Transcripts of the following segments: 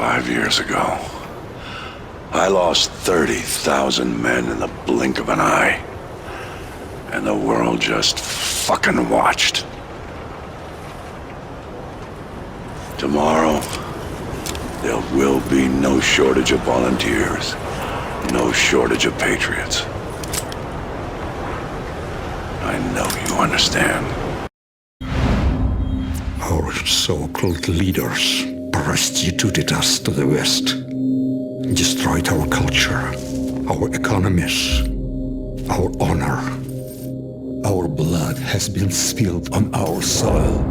5 years ago, I lost 30,000 men in the blink of an eye. And the world just fucking watched. Tomorrow, there will be no shortage of volunteers, no shortage of patriots. I know you understand. Our so-called leaders prostituted us to the West, destroyed our culture, our economies, our honor. Our blood has been spilled on our soil.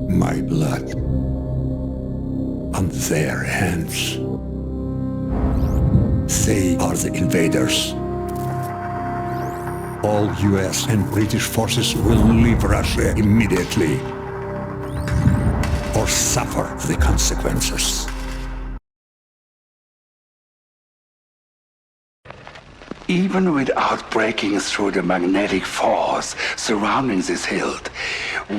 My blood on their hands. They are the invaders. All US and British forces will leave Russia immediately or suffer the consequences. Even without breaking through the magnetic force surrounding this hilt,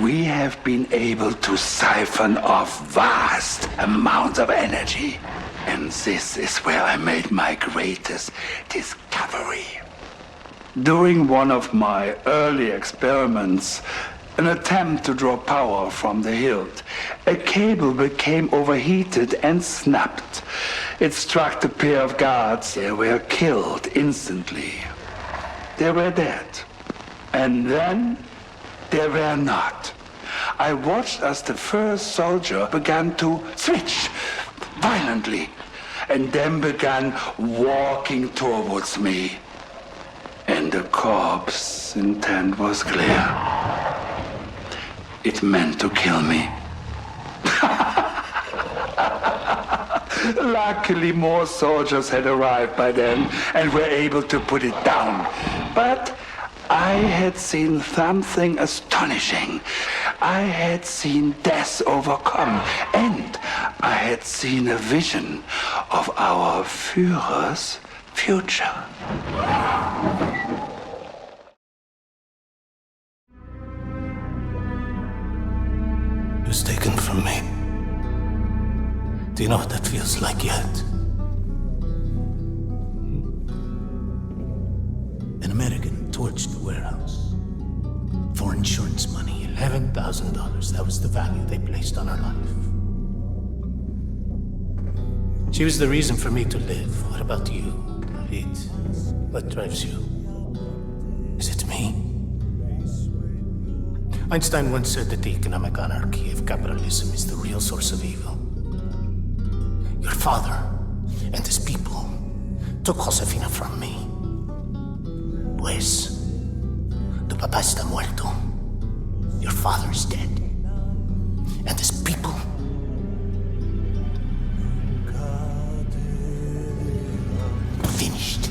we have been able to siphon off vast amounts of energy. And this is where I made my greatest discovery. During one of my early experiments, an attempt to draw power from the hilt, a cable became overheated and snapped. It struck a pair of guards. They were killed instantly. They were dead. And then they were not. I watched as the first soldier began to switch violently and then began walking towards me. And the corpse's intent was clear. It meant to kill me. Luckily, more soldiers had arrived by then and were able to put it down. But I had seen something astonishing. I had seen death overcome, and I had seen a vision of our Führer's future. It was taken from me. Do you know what that feels like yet? An American torched the warehouse for insurance money, $11,000. That was the value they placed on her life. She was the reason for me to live. What about you? What drives you? Is it me? Einstein once said that the economic anarchy of capitalism is the real source of evil. Your father and his people took Josefina from me. Pues, tu papá está muerto. Your father is dead. And his people. Finished.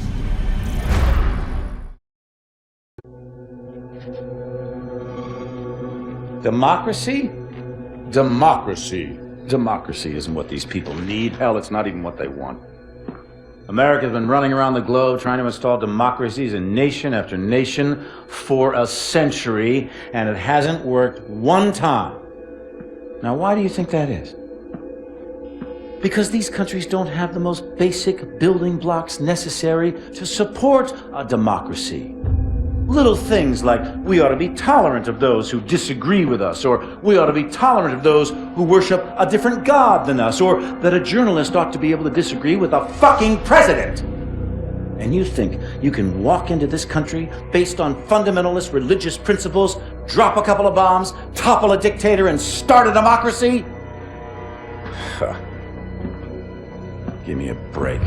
Democracy? Democracy. Democracy isn't what these people need. Hell, it's not even what they want. America's been running around the globe trying to install democracies in nation after nation for a century, and it hasn't worked one time. Now, why do you think that is? Because these countries don't have the most basic building blocks necessary to support a democracy. Little things like we ought to be tolerant of those who disagree with us, or we ought to be tolerant of those who worship a different God than us, or that a journalist ought to be able to disagree with a fucking president. And you think you can walk into this country based on fundamentalist religious principles, drop a couple of bombs, topple a dictator, and start a democracy? Give me a break.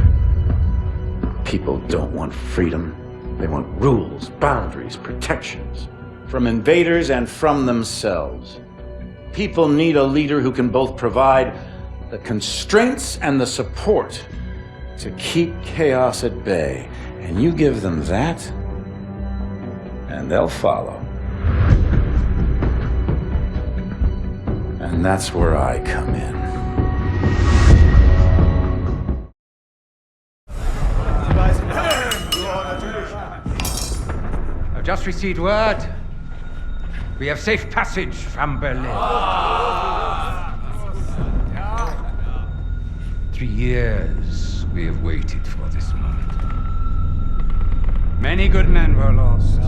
People don't want freedom. They want rules, boundaries, protections from invaders and from themselves. People need a leader who can both provide the constraints and the support to keep chaos at bay. And you give them that, and they'll follow. And that's where I come in. I've just received word. We have safe passage from Berlin. 3 years we have waited for this moment. Many good men were lost.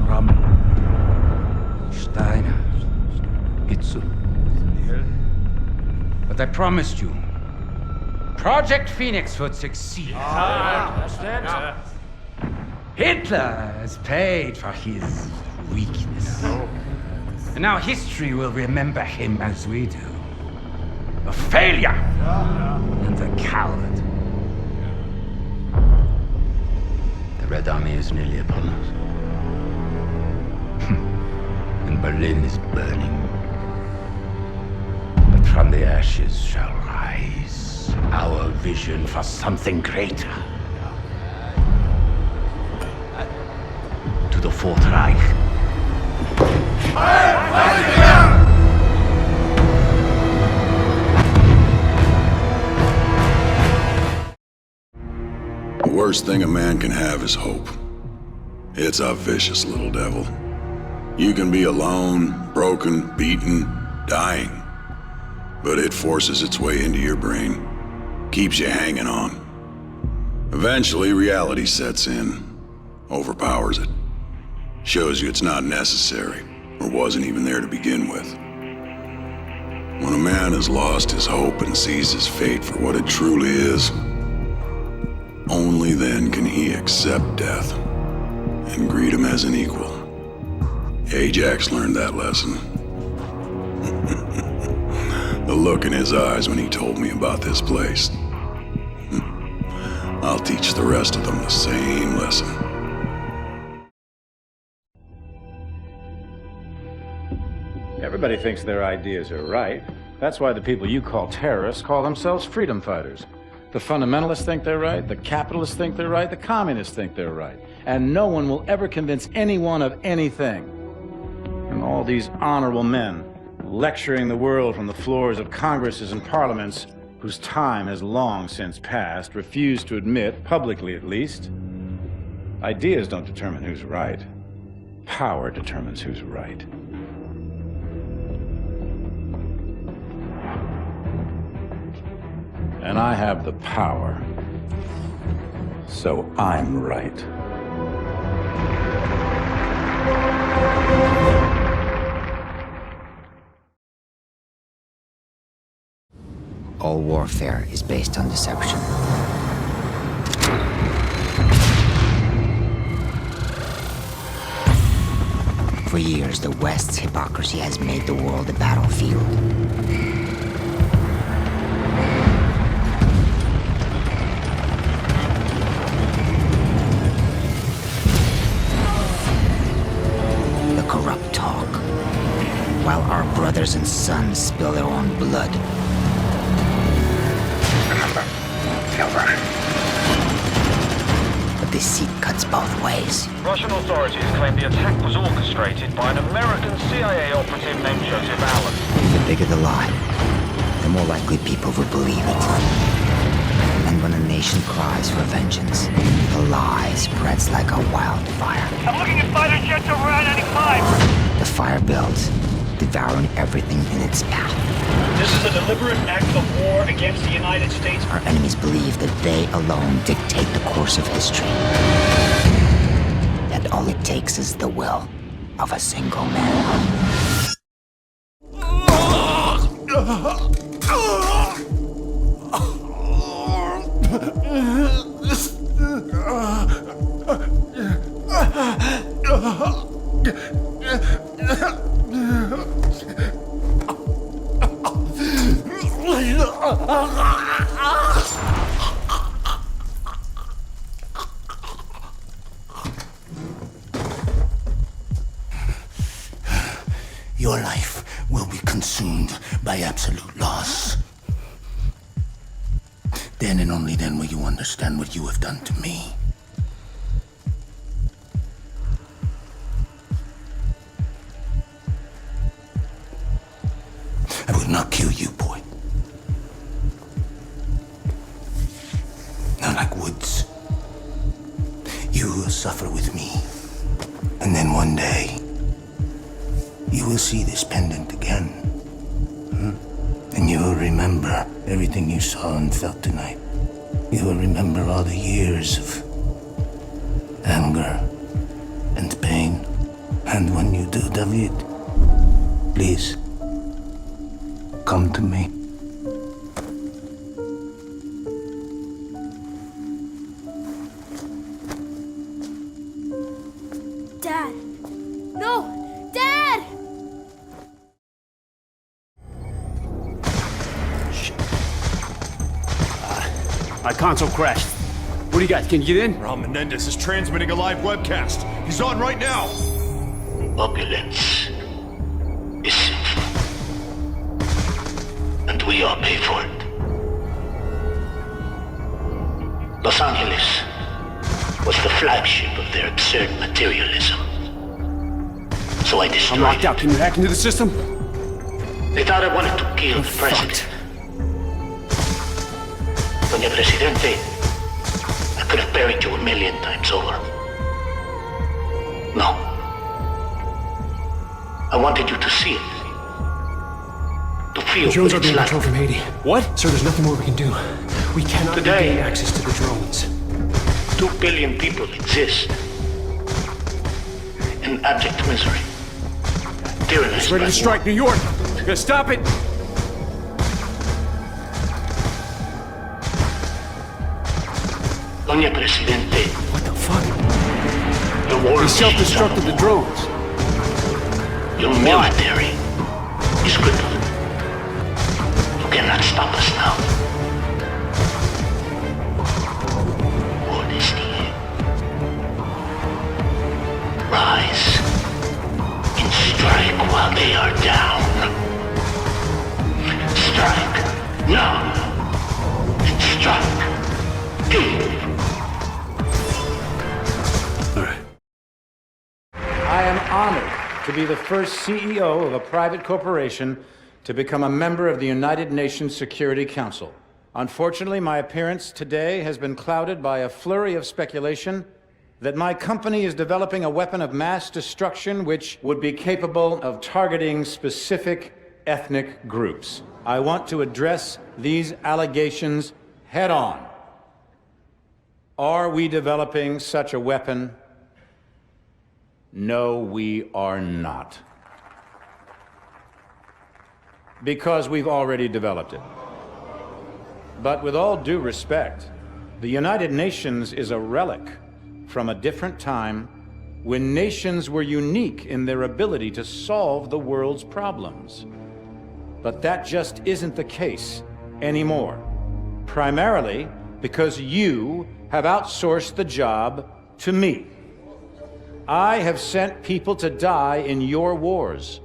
Rommel, Steiner, Hitzel. But I promised you, Project Phoenix would succeed. Hitler has paid for his weakness. And now history will remember him as we do. A failure and a coward. The Red Army is nearly upon us. And Berlin is burning. But from the ashes shall rise our vision for something greater. To the Fourth Reich. The worst thing a man can have is hope. It's a vicious little devil. You can be alone, broken, beaten, dying. But it forces its way into your brain, keeps you hanging on. Eventually, reality sets in, overpowers it, shows you it's not necessary, or wasn't even there to begin with. When a man has lost his hope and sees his fate for what it truly is, only then can he accept death and greet him as an equal. Ajax learned that lesson. The look in his eyes when he told me about this place. I'll teach the rest of them the same lesson. Everybody thinks their ideas are right. That's why the people you call terrorists call themselves freedom fighters. The fundamentalists think they're right, the capitalists think they're right, the communists think they're right. And no one will ever convince anyone of anything. And all these honorable men lecturing the world from the floors of congresses and parliaments whose time has long since passed refuse to admit, publicly at least, ideas don't determine who's right. Power determines who's right. And I have the power, so I'm right. All warfare is based on deception. For years, the West's hypocrisy has made the world a battlefield. The corrupt talk, while our brothers and sons spill their own blood. But deceit cuts both ways. Russian authorities claim the attack was orchestrated by an American CIA operative named Joseph Allen. The bigger the lie, the more likely people would believe it. And when a nation cries for vengeance, the lie spreads like a wildfire. I'm looking at fighter jets over I-95. The fire builds, devouring everything in its path. This is a deliberate act of war against the United States. Our enemies believe that they alone dictate the course of history. That all it takes is the will of a single man. Your life will be consumed by absolute loss. Then and only then will you understand what you have done to me. I will not kill you, boy. Not like Woods. You will suffer with me. And then one day, you will see this pendant again. And And you will remember everything you saw and felt tonight. You will remember all the years of anger and pain. And when you do, David, please, come to me. Dad! No! Dad! My console crashed. What do you got? Can you get in? Raul Menendez is transmitting a live webcast. He's on right now. Opulence is sinful. And we all pay for it. Los Angeles was the flagship of their absurd materialism. So I destroyed I'm locked out. Can you hack into the system? They thought I wanted to kill the president. Doña Presidente, I could have buried you 1,000,000 times over. No. I wanted you to see it. To feel The drones are what being it's like. controlled from Haiti. What? Sir, there's nothing more we can do. We cannot Today- gain access to the drones. 2 billion people exist in abject misery. Tyrannized It's ready by to strike war. New York. You gotta stop it. Doña Presidente, What the fuck? the war They self-destructed the drones. Your military is crippled. You cannot stop us now. What is the rise and strike while they are down. Strike now. Strike. I am honored to be the first CEO of a private corporation to become a member of the United Nations Security Council. Unfortunately, my appearance today has been clouded by a flurry of speculation that my company is developing a weapon of mass destruction which would be capable of targeting specific ethnic groups. I want to address these allegations head on. Are we developing such a weapon? No, we are not. Because we've already developed it. But with all due respect, the United Nations is a relic from a different time when nations were unique in their ability to solve the world's problems. But that just isn't the case anymore. Primarily because you have outsourced the job to me. I have sent people to die in your wars.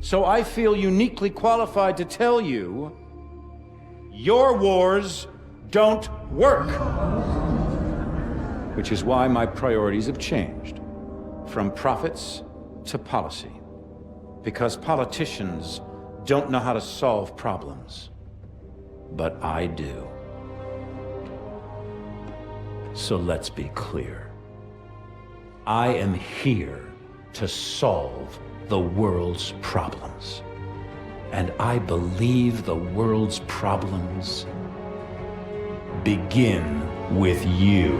So I feel uniquely qualified to tell you, your wars don't work. Which is why my priorities have changed, from profits to policy. Because politicians don't know how to solve problems, but I do. So let's be clear. I am here to solve the world's problems. And I believe the world's problems begin with you.